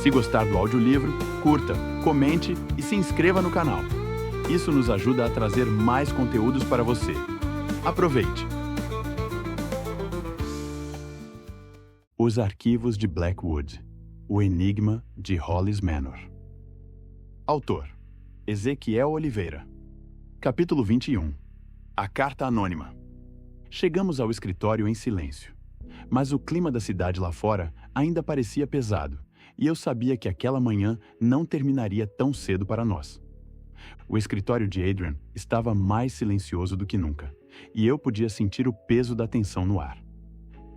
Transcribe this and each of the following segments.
Se gostar do audiolivro, curta, comente e se inscreva no canal. Isso nos ajuda a trazer mais conteúdos para você. Aproveite! Os Arquivos de Blackwood. O Enigma de Hollis Manor. Autor: Ezequiel Oliveira. Capítulo 21. A Carta Anônima. Chegamos ao escritório em silêncio. Mas o clima da cidade lá fora ainda parecia pesado, e eu sabia que aquela manhã não terminaria tão cedo para nós. O escritório de Adrian estava mais silencioso do que nunca, e eu podia sentir o peso da tensão no ar.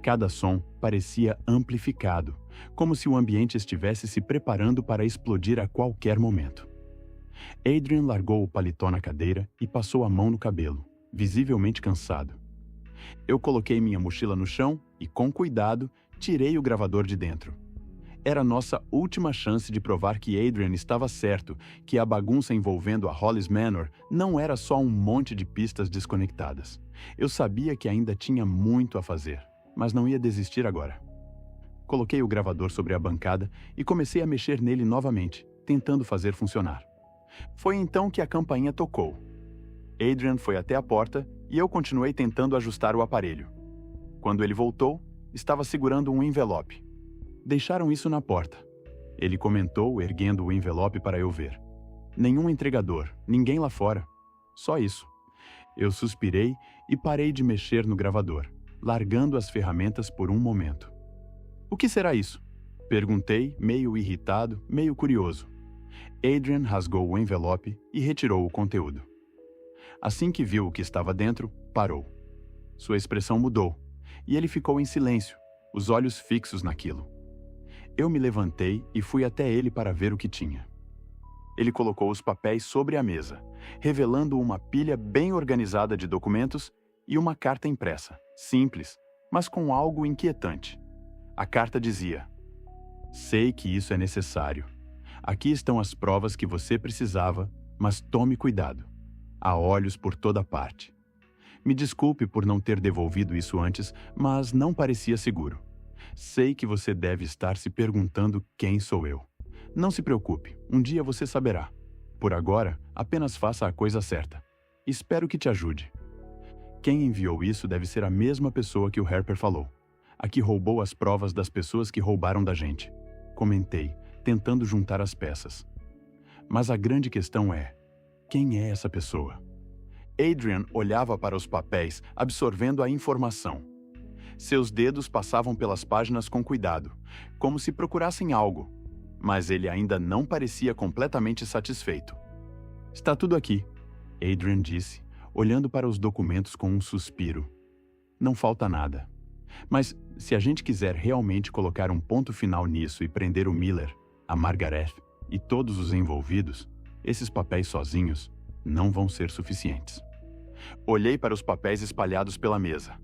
Cada som parecia amplificado, como se o ambiente estivesse se preparando para explodir a qualquer momento. Adrian largou o paletó na cadeira e passou a mão no cabelo, visivelmente cansado. Eu coloquei minha mochila no chão e, com cuidado, tirei o gravador de dentro. Era nossa última chance de provar que Adrian estava certo, que a bagunça envolvendo a Hollis Manor não era só um monte de pistas desconectadas. Eu sabia que ainda tinha muito a fazer, mas não ia desistir agora. Coloquei o gravador sobre a bancada e comecei a mexer nele novamente, tentando fazer funcionar. Foi então que a campainha tocou. Adrian foi até a porta e eu continuei tentando ajustar o aparelho. Quando ele voltou, estava segurando um envelope. Deixaram isso na porta. Ele comentou, erguendo o envelope para eu ver. Nenhum entregador, ninguém lá fora. Só isso. Eu suspirei e parei de mexer no gravador, largando as ferramentas por um momento. O que será isso? Perguntei, meio irritado, meio curioso. Adrian rasgou o envelope e retirou o conteúdo. Assim que viu o que estava dentro, parou. Sua expressão mudou, e ele ficou em silêncio, os olhos fixos naquilo. Eu me levantei e fui até ele para ver o que tinha. Ele colocou os papéis sobre a mesa, revelando uma pilha bem organizada de documentos e uma carta impressa, simples, mas com algo inquietante. A carta dizia: "Sei que isso é necessário. Aqui estão as provas que você precisava, mas tome cuidado. Há olhos por toda parte. Me desculpe por não ter devolvido isso antes, mas não parecia seguro. Sei que você deve estar se perguntando quem sou eu. Não se preocupe, um dia você saberá. Por agora, apenas faça a coisa certa. Espero que te ajude." Quem enviou isso deve ser a mesma pessoa que o Harper falou. A que roubou as provas das pessoas que roubaram da gente. Comentei, tentando juntar as peças. Mas a grande questão é: quem é essa pessoa? Adrian olhava para os papéis, absorvendo a informação. Seus dedos passavam pelas páginas com cuidado, como se procurassem algo, mas ele ainda não parecia completamente satisfeito. "Está tudo aqui", Adrian disse, olhando para os documentos com um suspiro. "Não falta nada. Mas se a gente quiser realmente colocar um ponto final nisso e prender o Miller, a Margaret e todos os envolvidos, esses papéis sozinhos não vão ser suficientes." Olhei para os papéis espalhados pela mesa.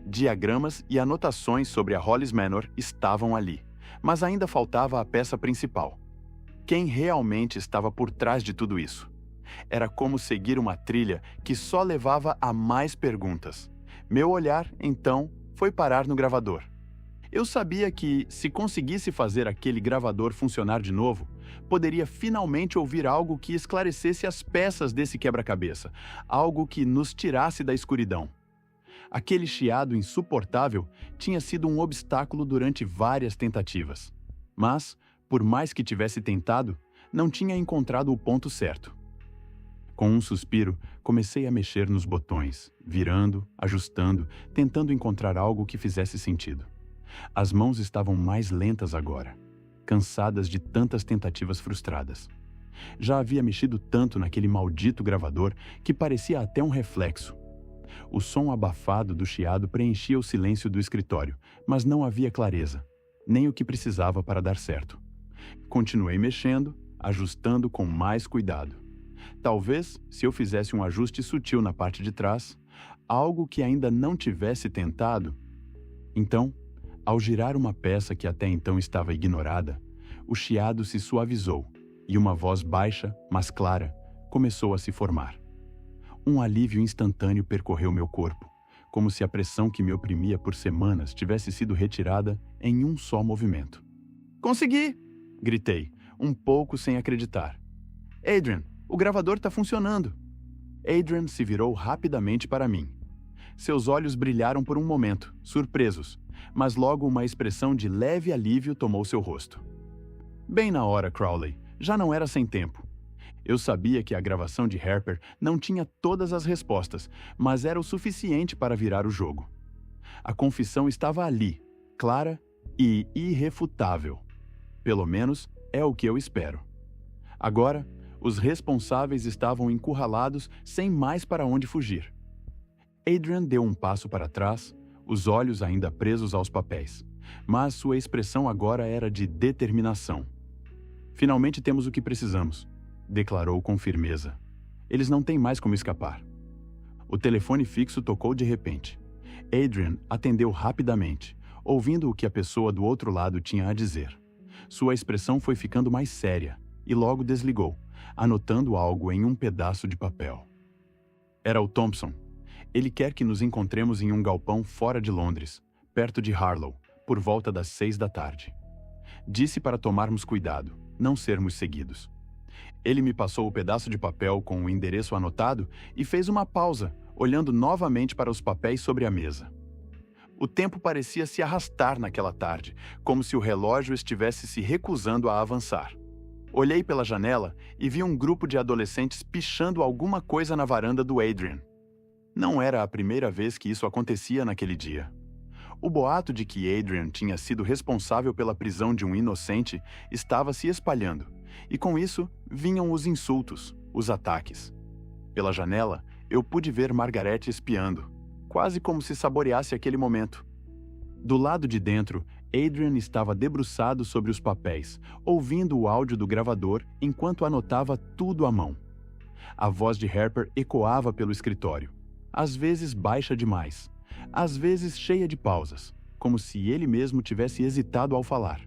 Diagramas e anotações sobre a Hollis Manor estavam ali, mas ainda faltava a peça principal. Quem realmente estava por trás de tudo isso? Era como seguir uma trilha que só levava a mais perguntas. Meu olhar, então, foi parar no gravador. Eu sabia que, se conseguisse fazer aquele gravador funcionar de novo, poderia finalmente ouvir algo que esclarecesse as peças desse quebra-cabeça, algo que nos tirasse da escuridão. Aquele chiado insuportável tinha sido um obstáculo durante várias tentativas. Mas, por mais que tivesse tentado, não tinha encontrado o ponto certo. Com um suspiro, comecei a mexer nos botões, virando, ajustando, tentando encontrar algo que fizesse sentido. As mãos estavam mais lentas agora, cansadas de tantas tentativas frustradas. Já havia mexido tanto naquele maldito gravador que parecia até um reflexo. O som abafado do chiado preenchia o silêncio do escritório, mas não havia clareza, nem o que precisava para dar certo. Continuei mexendo, ajustando com mais cuidado. Talvez, se eu fizesse um ajuste sutil na parte de trás, algo que ainda não tivesse tentado. Então, ao girar uma peça que até então estava ignorada, o chiado se suavizou e uma voz baixa, mas clara, começou a se formar. Um alívio instantâneo percorreu meu corpo, como se a pressão que me oprimia por semanas tivesse sido retirada em um só movimento. "Consegui!" Gritei, um pouco sem acreditar. Adrian, o gravador está funcionando. Adrian se virou rapidamente para mim. Seus olhos brilharam por um momento, surpresos, mas logo uma expressão de leve alívio tomou seu rosto. Bem na hora, Crowley, já não era sem tempo. Eu sabia que a gravação de Harper não tinha todas as respostas, mas era o suficiente para virar o jogo. A confissão estava ali, clara e irrefutável. Pelo menos é o que eu espero. Agora, os responsáveis estavam encurralados sem mais para onde fugir. Adrian deu um passo para trás, os olhos ainda presos aos papéis, mas sua expressão agora era de determinação. Finalmente temos o que precisamos, declarou com firmeza. Eles não têm mais como escapar. O telefone fixo tocou de repente. Adrian atendeu rapidamente, ouvindo o que a pessoa do outro lado tinha a dizer. Sua expressão foi ficando mais séria e logo desligou, anotando algo em um pedaço de papel. Era o Thompson. Ele quer que nos encontremos em um galpão fora de Londres, perto de Harlow, por volta das 6 da tarde. Disse para tomarmos cuidado, não sermos seguidos. Ele me passou o pedaço de papel com o endereço anotado e fez uma pausa, olhando novamente para os papéis sobre a mesa. O tempo parecia se arrastar naquela tarde, como se o relógio estivesse se recusando a avançar. Olhei pela janela e vi um grupo de adolescentes pichando alguma coisa na varanda do Adrian. Não era a primeira vez que isso acontecia naquele dia. O boato de que Adrian tinha sido responsável pela prisão de um inocente estava se espalhando, e com isso vinham os insultos, os ataques. Pela janela, eu pude ver Margaret espiando, quase como se saboreasse aquele momento. Do lado de dentro, Adrian estava debruçado sobre os papéis, ouvindo o áudio do gravador enquanto anotava tudo à mão. A voz de Harper ecoava pelo escritório, às vezes baixa demais, às vezes cheia de pausas, como se ele mesmo tivesse hesitado ao falar.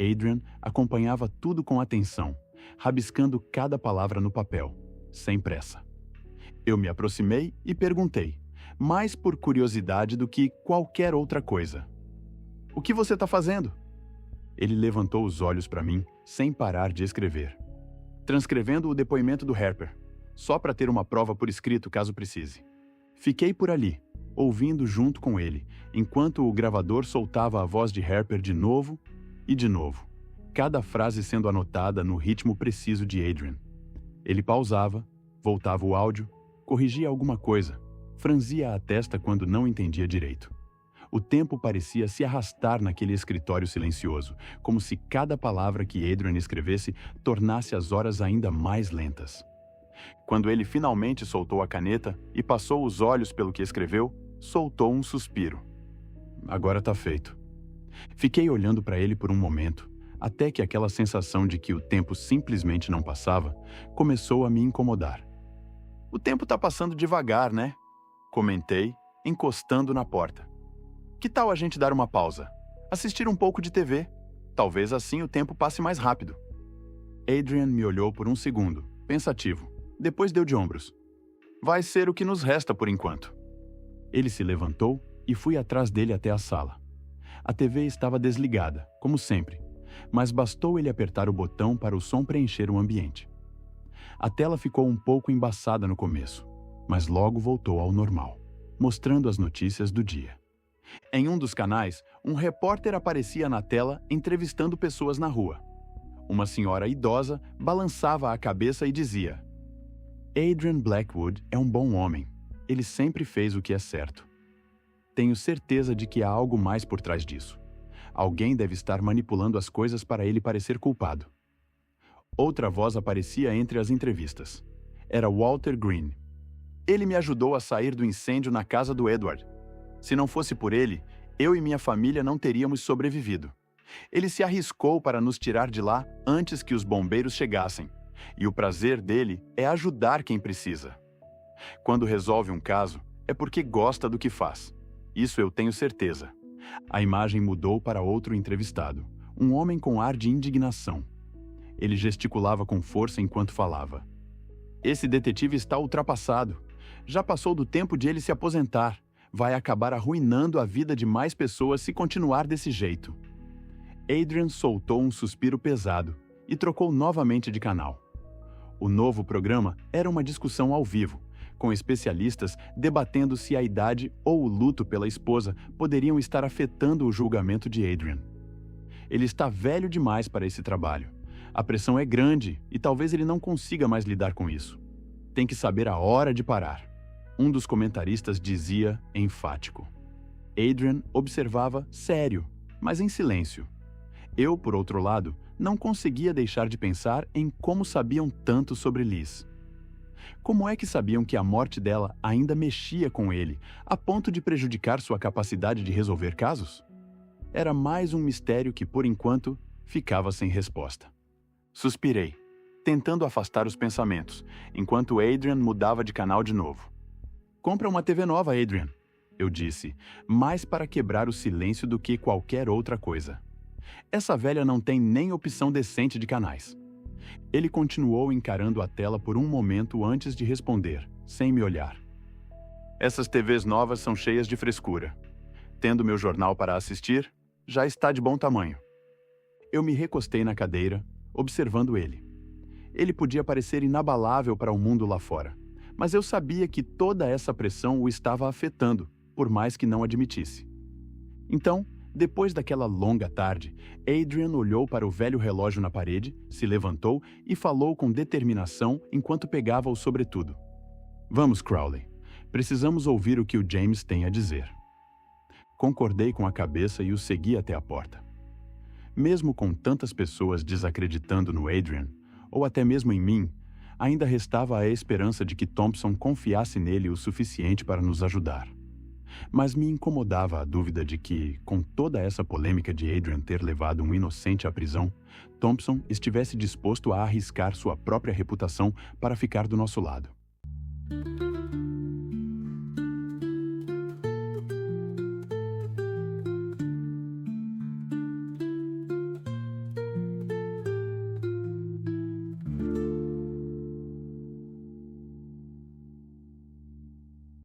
Adrian acompanhava tudo com atenção, rabiscando cada palavra no papel, sem pressa. Eu me aproximei e perguntei, mais por curiosidade do que qualquer outra coisa. O que você está fazendo? Ele levantou os olhos para mim, sem parar de escrever. Transcrevendo o depoimento do Harper, só para ter uma prova por escrito caso precise. Fiquei por ali, ouvindo junto com ele, enquanto o gravador soltava a voz de Harper de novo e de novo, cada frase sendo anotada no ritmo preciso de Adrian. Ele pausava, voltava o áudio, corrigia alguma coisa, franzia a testa quando não entendia direito. O tempo parecia se arrastar naquele escritório silencioso, como se cada palavra que Adrian escrevesse tornasse as horas ainda mais lentas. Quando ele finalmente soltou a caneta e passou os olhos pelo que escreveu, soltou um suspiro. Agora tá feito. Fiquei olhando para ele por um momento, até que aquela sensação de que o tempo simplesmente não passava começou a me incomodar. O tempo tá passando devagar, né? Comentei, encostando na porta. Que tal a gente dar uma pausa? Assistir um pouco de TV. Talvez assim o tempo passe mais rápido. Adrian me olhou por um segundo, pensativo. Depois deu de ombros. Vai ser o que nos resta por enquanto. Ele se levantou e fui atrás dele até a sala. A TV estava desligada, como sempre, mas bastou ele apertar o botão para o som preencher o ambiente. A tela ficou um pouco embaçada no começo, mas logo voltou ao normal, mostrando as notícias do dia. Em um dos canais, um repórter aparecia na tela entrevistando pessoas na rua. Uma senhora idosa balançava a cabeça e dizia: Adrian Blackwood é um bom homem. Ele sempre fez o que é certo. Tenho certeza de que há algo mais por trás disso. Alguém deve estar manipulando as coisas para ele parecer culpado. Outra voz aparecia entre as entrevistas. Era Walter Green. Ele me ajudou a sair do incêndio na casa do Edward. Se não fosse por ele, eu e minha família não teríamos sobrevivido. Ele se arriscou para nos tirar de lá antes que os bombeiros chegassem. E o prazer dele é ajudar quem precisa. Quando resolve um caso, é porque gosta do que faz. Isso eu tenho certeza. A imagem mudou para outro entrevistado, um homem com ar de indignação. Ele gesticulava com força enquanto falava. Esse detetive está ultrapassado. Já passou do tempo de ele se aposentar. Vai acabar arruinando a vida de mais pessoas se continuar desse jeito. Adrian soltou um suspiro pesado e trocou novamente de canal. O novo programa era uma discussão ao vivo, com especialistas debatendo se a idade ou o luto pela esposa poderiam estar afetando o julgamento de Adrian. Ele está velho demais para esse trabalho. A pressão é grande e talvez ele não consiga mais lidar com isso. Tem que saber a hora de parar. Um dos comentaristas dizia enfático. Adrian observava sério, mas em silêncio. Eu, por outro lado, não conseguia deixar de pensar em como sabiam tanto sobre Liz. Como é que sabiam que a morte dela ainda mexia com ele, a ponto de prejudicar sua capacidade de resolver casos? Era mais um mistério que, por enquanto, ficava sem resposta. Suspirei, tentando afastar os pensamentos, enquanto Adrian mudava de canal de novo. Compra uma TV nova, Adrian, eu disse, mais para quebrar o silêncio do que qualquer outra coisa. Essa velha não tem nem opção decente de canais. Ele continuou encarando a tela por um momento antes de responder, sem me olhar. Essas TVs novas são cheias de frescura. Tendo meu jornal para assistir, já está de bom tamanho. Eu me recostei na cadeira, observando ele. Ele podia parecer inabalável para o mundo lá fora, mas eu sabia que toda essa pressão o estava afetando, por mais que não admitisse. Então, depois daquela longa tarde, Adrian olhou para o velho relógio na parede, se levantou e falou com determinação enquanto pegava o sobretudo. Vamos, Crowley. Precisamos ouvir o que o James tem a dizer. Concordei com a cabeça e o segui até a porta. Mesmo com tantas pessoas desacreditando no Adrian, ou até mesmo em mim, ainda restava a esperança de que Thompson confiasse nele o suficiente para nos ajudar. Mas me incomodava a dúvida de que, com toda essa polêmica de Adrian ter levado um inocente à prisão, Thompson estivesse disposto a arriscar sua própria reputação para ficar do nosso lado.